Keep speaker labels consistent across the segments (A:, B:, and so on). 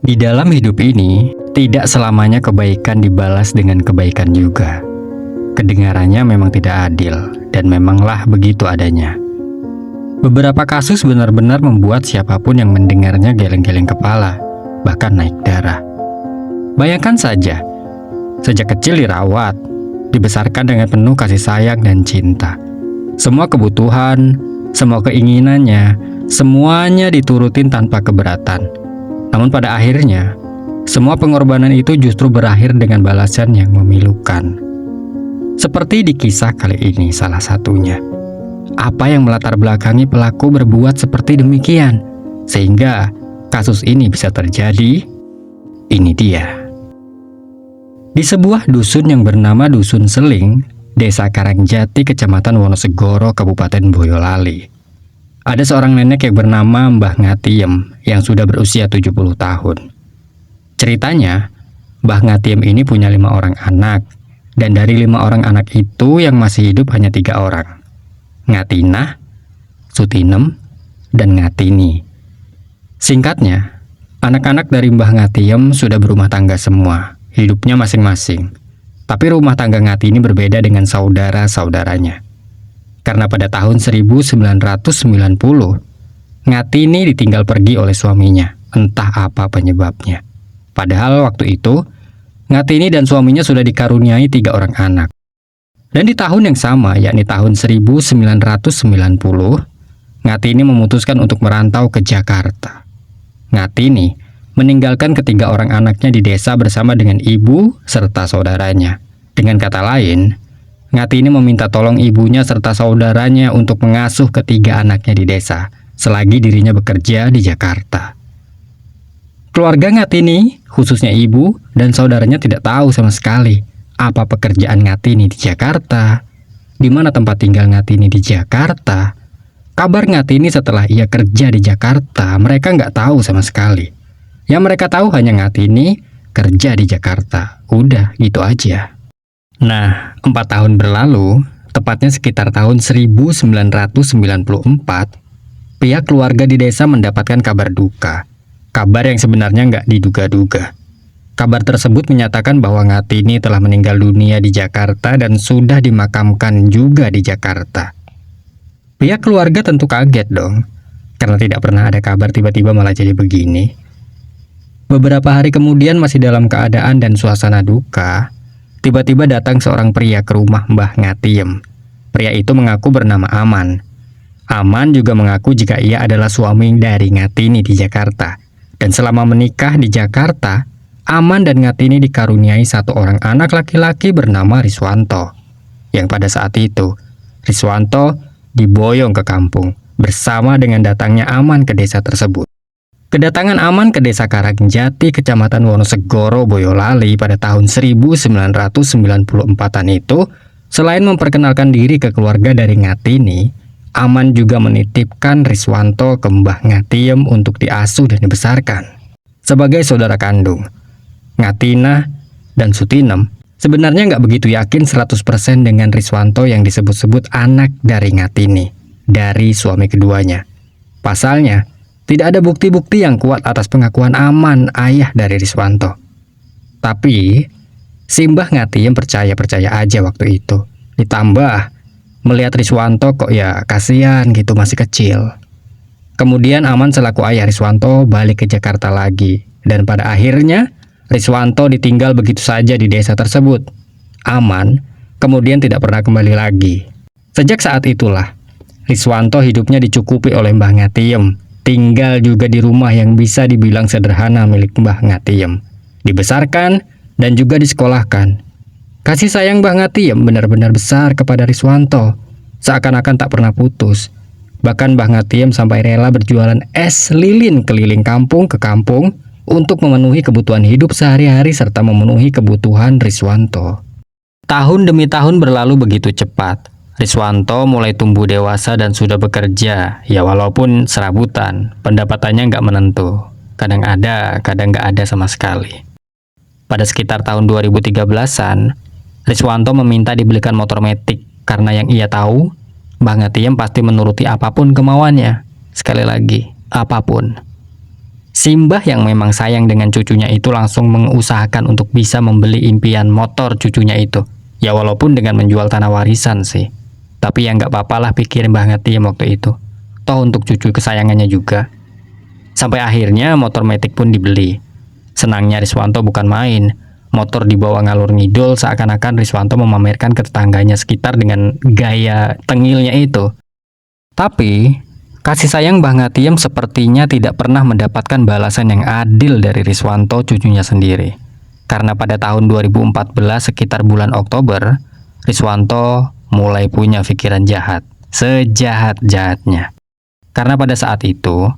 A: Di dalam hidup ini, tidak selamanya kebaikan dibalas dengan kebaikan juga. Kedengarannya memang tidak adil, dan memanglah begitu adanya. Beberapa kasus benar-benar membuat siapapun yang mendengarnya geleng-geleng kepala, bahkan naik darah. Bayangkan saja, sejak kecil dirawat, dibesarkan dengan penuh kasih sayang dan cinta. Semua kebutuhan, semua keinginannya, semuanya diturutin tanpa keberatan. Namun pada akhirnya, semua pengorbanan itu justru berakhir dengan balasan yang memilukan. Seperti di kisah kali ini salah satunya. Apa yang melatar belakangi pelaku berbuat seperti demikian, sehingga kasus ini bisa terjadi? Ini dia. Di sebuah dusun yang bernama Dusun Seling, Desa Karangjati, Kecamatan Wonosegoro, Kabupaten Boyolali. Ada seorang nenek yang bernama Mbah Ngatiem yang sudah berusia 70 tahun. Ceritanya, Mbah Ngatiem ini punya 5 orang anak, dan dari 5 orang anak itu yang masih hidup hanya 3 orang. Ngatinah, Sutinem, dan Ngatini. Singkatnya, anak-anak dari Mbah Ngatiem sudah berumah tangga semua, hidupnya masing-masing. Tapi rumah tangga Ngatini berbeda dengan saudara-saudaranya. Karena pada tahun 1990, Ngatini ditinggal pergi oleh suaminya, entah apa penyebabnya. Padahal waktu itu, Ngatini dan suaminya sudah dikaruniai 3 orang anak. Dan di tahun yang sama, yakni tahun 1990, Ngatini memutuskan untuk merantau ke Jakarta. Ngatini meninggalkan ketiga orang anaknya di desa bersama dengan ibu serta saudaranya. Dengan kata lain, Ngatini meminta tolong ibunya serta saudaranya untuk mengasuh ketiga anaknya di desa, selagi dirinya bekerja di Jakarta. Keluarga Ngatini, khususnya ibu dan saudaranya, tidak tahu sama sekali apa pekerjaan Ngatini di Jakarta, di mana tempat tinggal Ngatini di Jakarta. Kabar Ngatini setelah ia kerja di Jakarta, mereka nggak tahu sama sekali. Yang mereka tahu hanya Ngatini kerja di Jakarta. Udah, gitu aja. Nah, 4 tahun berlalu, tepatnya sekitar tahun 1994, pihak keluarga di desa mendapatkan kabar duka. Kabar yang sebenarnya nggak diduga-duga. Kabar tersebut menyatakan bahwa Ngatini telah meninggal dunia di Jakarta dan sudah dimakamkan juga di Jakarta. Pihak keluarga tentu kaget dong, karena tidak pernah ada kabar tiba-tiba malah jadi begini. Beberapa hari kemudian, masih dalam keadaan dan suasana duka, tiba-tiba datang seorang pria ke rumah Mbah Ngatiem. Pria itu mengaku bernama Aman. Aman juga mengaku jika ia adalah suami dari Ngatini di Jakarta. Dan selama menikah di Jakarta, Aman dan Ngatini dikaruniai 1 orang anak laki-laki bernama Riswanto. Yang pada saat itu, Riswanto diboyong ke kampung bersama dengan datangnya Aman ke desa tersebut. Kedatangan Aman ke Desa Karangjati, Kecamatan Wonosegoro, Boyolali pada tahun 1994-an itu, selain memperkenalkan diri ke keluarga dari Ngatini, Aman juga menitipkan Riswanto ke Mbah Ngatiem untuk diasuh dan dibesarkan. Sebagai saudara kandung, Ngatinah dan Sutinem sebenarnya nggak begitu yakin 100% dengan Riswanto yang disebut-sebut anak dari Ngatini, dari suami keduanya. Pasalnya, tidak ada bukti-bukti yang kuat atas pengakuan Aman, ayah dari Riswanto. Tapi, si Mbah Ngatiem percaya-percaya aja waktu itu. Ditambah, melihat Riswanto kok ya kasihan gitu, masih kecil. Kemudian Aman selaku ayah Riswanto balik ke Jakarta lagi. Dan pada akhirnya, Riswanto ditinggal begitu saja di desa tersebut. Aman kemudian tidak pernah kembali lagi. Sejak saat itulah, Riswanto hidupnya dicukupi oleh Mbah Ngatiem. Tinggal juga di rumah yang bisa dibilang sederhana milik Mbah Ngatiem. Dibesarkan dan juga disekolahkan. Kasih sayang Mbah Ngatiem benar-benar besar kepada Riswanto, seakan-akan tak pernah putus. Bahkan Mbah Ngatiem sampai rela berjualan es lilin keliling kampung ke kampung untuk memenuhi kebutuhan hidup sehari-hari serta memenuhi kebutuhan Riswanto. Tahun demi tahun berlalu begitu cepat. Riswanto mulai tumbuh dewasa dan sudah bekerja, ya walaupun serabutan, pendapatannya nggak menentu. Kadang ada, kadang nggak ada sama sekali. Pada sekitar tahun 2013-an, Riswanto meminta dibelikan motor metik karena yang ia tahu, Mbah Ngatiem pasti menuruti apapun kemauannya. Sekali lagi, apapun. Simbah yang memang sayang dengan cucunya itu langsung mengusahakan untuk bisa membeli impian motor cucunya itu. Ya walaupun dengan menjual tanah warisan sih. Tapi ya nggak apa-apa lah pikir Mbah Ngatiem waktu itu. Toh untuk cucu kesayangannya juga. Sampai akhirnya motor metik pun dibeli. Senangnya Riswanto bukan main. Motor dibawa ngalur ngidul seakan-akan Riswanto memamerkan ke tetangganya sekitar dengan gaya tengilnya itu. Tapi kasih sayang Mbah Ngatiem sepertinya tidak pernah mendapatkan balasan yang adil dari Riswanto cucunya sendiri. Karena pada tahun 2014 sekitar bulan Oktober, Riswanto mulai punya pikiran jahat, sejahat-jahatnya. Karena pada saat itu,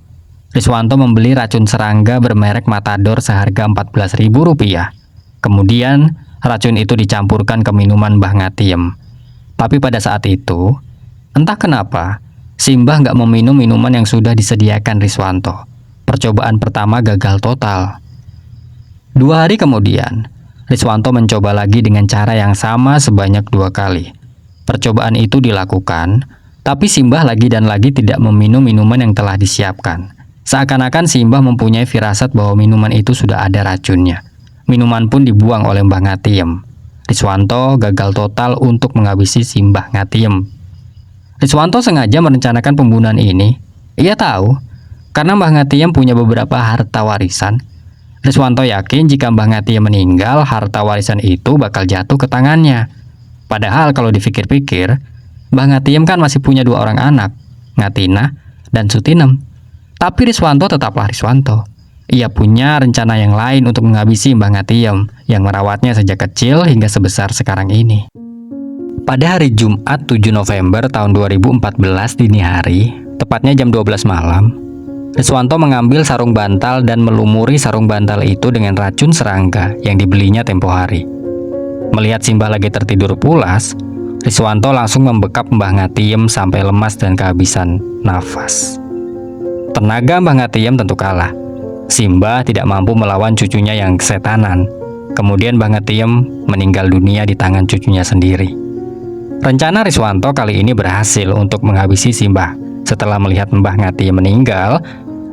A: Riswanto membeli racun serangga bermerek Matador seharga Rp14.000. Kemudian, racun itu dicampurkan ke minuman Mbah Ngatiem. Tapi pada saat itu, entah kenapa, Simbah nggak meminum minuman yang sudah disediakan Riswanto. Percobaan pertama gagal total. 2 hari kemudian, Riswanto mencoba lagi dengan cara yang sama sebanyak 2 kali. Percobaan itu dilakukan, tapi Simbah lagi dan lagi tidak meminum minuman yang telah disiapkan. Seakan-akan Simbah mempunyai firasat bahwa minuman itu sudah ada racunnya. Minuman pun dibuang oleh Mbah Ngatiem. Riswanto gagal total untuk menghabisi Simbah Ngatiem. Riswanto sengaja merencanakan pembunuhan ini. Ia tahu, karena Mbah Ngatiem punya beberapa harta warisan. Riswanto yakin jika Mbah Ngatiem meninggal, harta warisan itu bakal jatuh ke tangannya. Padahal kalau dipikir-pikir, Mbah Ngatiem kan masih punya 2 orang anak, Ngatinah dan Sutinem. Tapi Riswanto tetaplah Riswanto. Ia punya rencana yang lain untuk menghabisi Mbah Ngatiem yang merawatnya sejak kecil hingga sebesar sekarang ini. Pada hari Jumat 7 November tahun 2014 dini hari, tepatnya jam 12 malam, Riswanto mengambil sarung bantal dan melumuri sarung bantal itu dengan racun serangga yang dibelinya tempo hari. Melihat Simbah lagi tertidur pulas, Riswanto langsung membekap Mbah Ngatiem sampai lemas dan kehabisan nafas. Tenaga Mbah Ngatiem tentu kalah. Simbah tidak mampu melawan cucunya yang kesetanan. Kemudian Mbah Ngatiem meninggal dunia di tangan cucunya sendiri. Rencana Riswanto kali ini berhasil untuk menghabisi Simbah. Setelah melihat Mbah Ngatiem meninggal,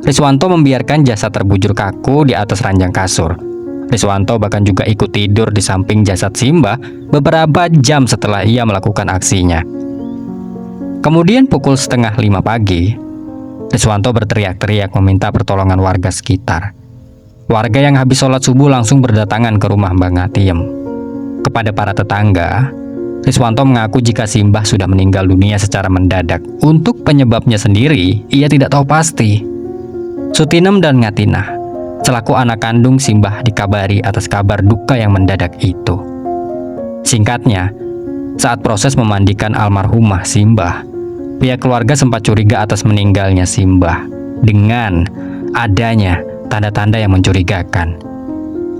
A: Riswanto membiarkan jasad terbujur kaku di atas ranjang kasur. Riswanto bahkan juga ikut tidur di samping jasad Simbah beberapa jam setelah ia melakukan aksinya. Kemudian pukul setengah 5 pagi, Riswanto berteriak-teriak meminta pertolongan warga sekitar. Warga yang habis sholat subuh langsung berdatangan ke rumah Mbah Ngatiem. Kepada para tetangga, Riswanto mengaku jika Simbah sudah meninggal dunia secara mendadak. Untuk penyebabnya sendiri, ia tidak tahu pasti. Sutinem dan Ngatinah, selaku anak kandung Simbah, dikabari atas kabar duka yang mendadak itu. Singkatnya, saat proses memandikan almarhumah Simbah, pihak keluarga sempat curiga atas meninggalnya Simbah dengan adanya tanda-tanda yang mencurigakan.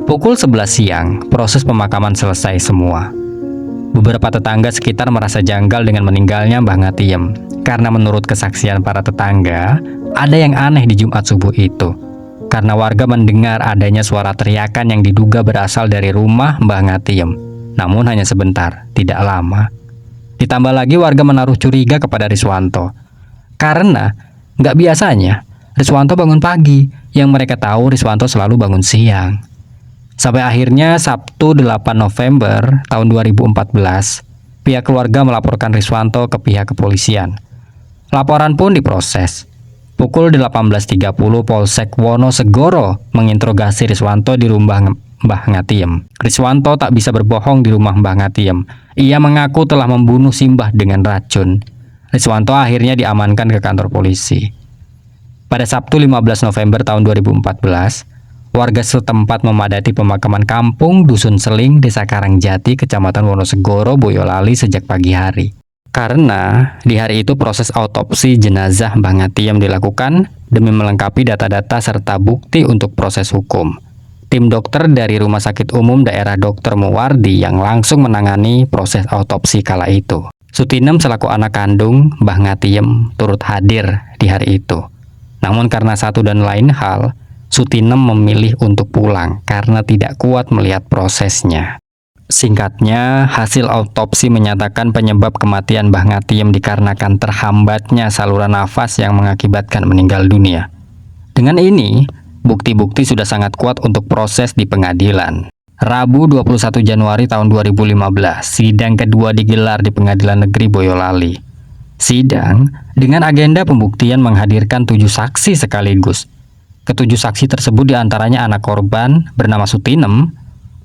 A: Pukul 11 siang, proses pemakaman selesai semua. Beberapa tetangga sekitar merasa janggal dengan meninggalnya Mbah Ngatiem, karena menurut kesaksian para tetangga, ada yang aneh di Jumat subuh itu. Karena warga mendengar adanya suara teriakan yang diduga berasal dari rumah Mbah Ngatiem. Namun hanya sebentar, tidak lama. Ditambah lagi warga menaruh curiga kepada Riswanto. Karena nggak biasanya Riswanto bangun pagi, yang mereka tahu Riswanto selalu bangun siang. Sampai akhirnya Sabtu 8 November tahun 2014, pihak keluarga melaporkan Riswanto ke pihak kepolisian. Laporan pun diproses. Pukul 18.30 Polsek Wonosegoro menginterogasi Riswanto di rumah Mbah Ngatiem. Riswanto tak bisa berbohong di rumah Mbah Ngatiem. Ia mengaku telah membunuh Simbah dengan racun. Riswanto akhirnya diamankan ke kantor polisi. Pada Sabtu 15 November tahun 2014, warga setempat memadati pemakaman kampung Dusun Seling, Desa Karangjati, Kecamatan Wonosegoro, Boyolali sejak pagi hari. Karena di hari itu proses autopsi jenazah Mbah Ngatiem dilakukan demi melengkapi data-data serta bukti untuk proses hukum. Tim dokter dari Rumah Sakit Umum Daerah Dr. Muwardi yang langsung menangani proses autopsi kala itu. Sutinem selaku anak kandung Mbah Ngatiem turut hadir di hari itu. Namun karena satu dan lain hal, Sutinem memilih untuk pulang karena tidak kuat melihat prosesnya. Singkatnya, hasil autopsi menyatakan penyebab kematian Mbah Ngatiem dikarenakan terhambatnya saluran nafas yang mengakibatkan meninggal dunia. Dengan ini, Bukti-bukti sudah sangat kuat untuk proses di pengadilan. Rabu 21 Januari tahun 2015, sidang kedua digelar di Pengadilan Negeri Boyolali. Sidang dengan agenda pembuktian menghadirkan 7 saksi sekaligus. Ketujuh saksi tersebut diantaranya anak korban bernama Sutinem,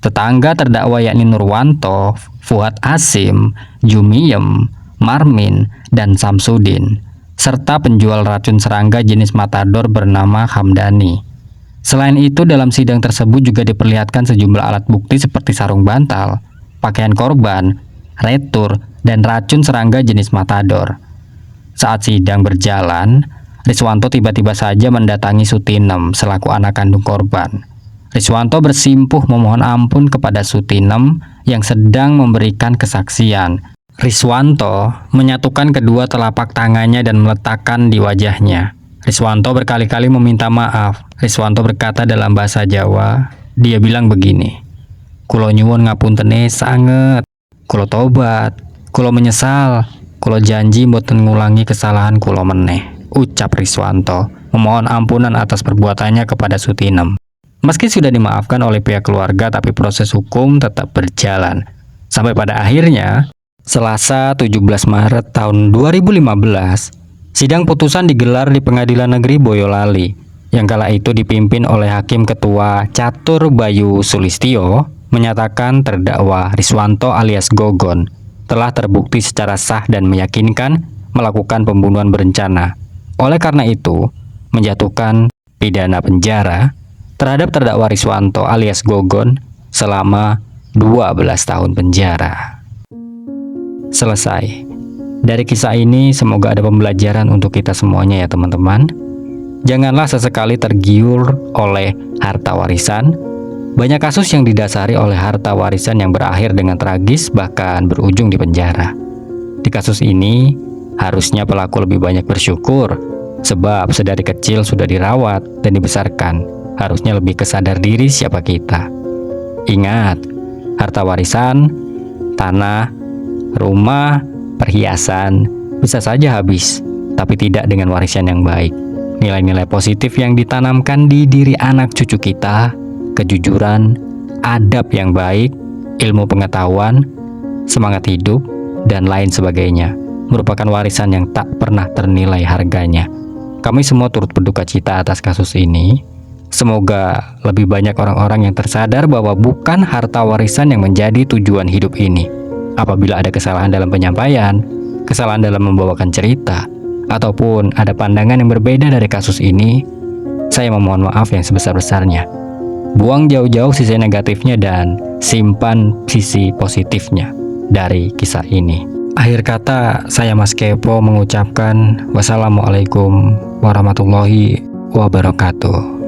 A: tetangga terdakwa yakni Nurwanto, Fuad Asim, Jumiem, Marmin, dan Samsudin, serta penjual racun serangga jenis matador bernama Hamdani. Selain itu, dalam sidang tersebut juga diperlihatkan sejumlah alat bukti seperti sarung bantal, pakaian korban, retur, dan racun serangga jenis matador. Saat sidang berjalan, Riswanto tiba-tiba saja mendatangi Sutinem selaku anak kandung korban. Riswanto bersimpuh memohon ampun kepada Sutinem yang sedang memberikan kesaksian. Riswanto menyatukan kedua telapak tangannya dan meletakkan di wajahnya. Riswanto berkali-kali meminta maaf. Riswanto berkata dalam bahasa Jawa, dia bilang begini, "Kulo nyuwun ngapuntene sanget, kulo tobat, kulo menyesal, kulo janji mboten ngulangi kesalahan kulo meneh," ucap Riswanto, memohon ampunan atas perbuatannya kepada Sutinem. Meski sudah dimaafkan oleh pihak keluarga, tapi proses hukum tetap berjalan. Sampai pada akhirnya, Selasa 17 Maret tahun 2015, sidang putusan digelar di Pengadilan Negeri Boyolali, yang kala itu dipimpin oleh Hakim Ketua Catur Bayu Sulistyo, menyatakan terdakwa Riswanto alias Gogon telah terbukti secara sah dan meyakinkan melakukan pembunuhan berencana. Oleh karena itu, menjatuhkan pidana penjara terhadap terdakwa Riswanto alias Gogon selama 12 tahun penjara. Selesai. Dari kisah ini semoga ada pembelajaran untuk kita semuanya ya teman-teman. Janganlah sesekali tergiur oleh harta warisan. Banyak kasus yang didasari oleh harta warisan yang berakhir dengan tragis bahkan berujung di penjara. Di kasus ini harusnya pelaku lebih banyak bersyukur sebab sedari kecil sudah dirawat dan dibesarkan. Harusnya lebih kesadar diri siapa kita. Ingat, harta warisan, tanah, rumah, perhiasan bisa saja habis, tapi tidak dengan warisan yang baik. Nilai-nilai positif yang ditanamkan di diri anak cucu kita, kejujuran, adab yang baik, ilmu pengetahuan, semangat hidup, dan lain sebagainya, merupakan warisan yang tak pernah ternilai harganya. Kami semua turut berduka cita atas kasus ini. Semoga lebih banyak orang-orang yang tersadar bahwa bukan harta warisan yang menjadi tujuan hidup ini. Apabila ada kesalahan dalam penyampaian, kesalahan dalam membawakan cerita, ataupun ada pandangan yang berbeda dari kasus ini, saya memohon maaf yang sebesar-besarnya. Buang jauh-jauh sisi negatifnya dan simpan sisi positifnya dari kisah ini. Akhir kata, saya Mas Kepo mengucapkan wassalamualaikum warahmatullahi wabarakatuh.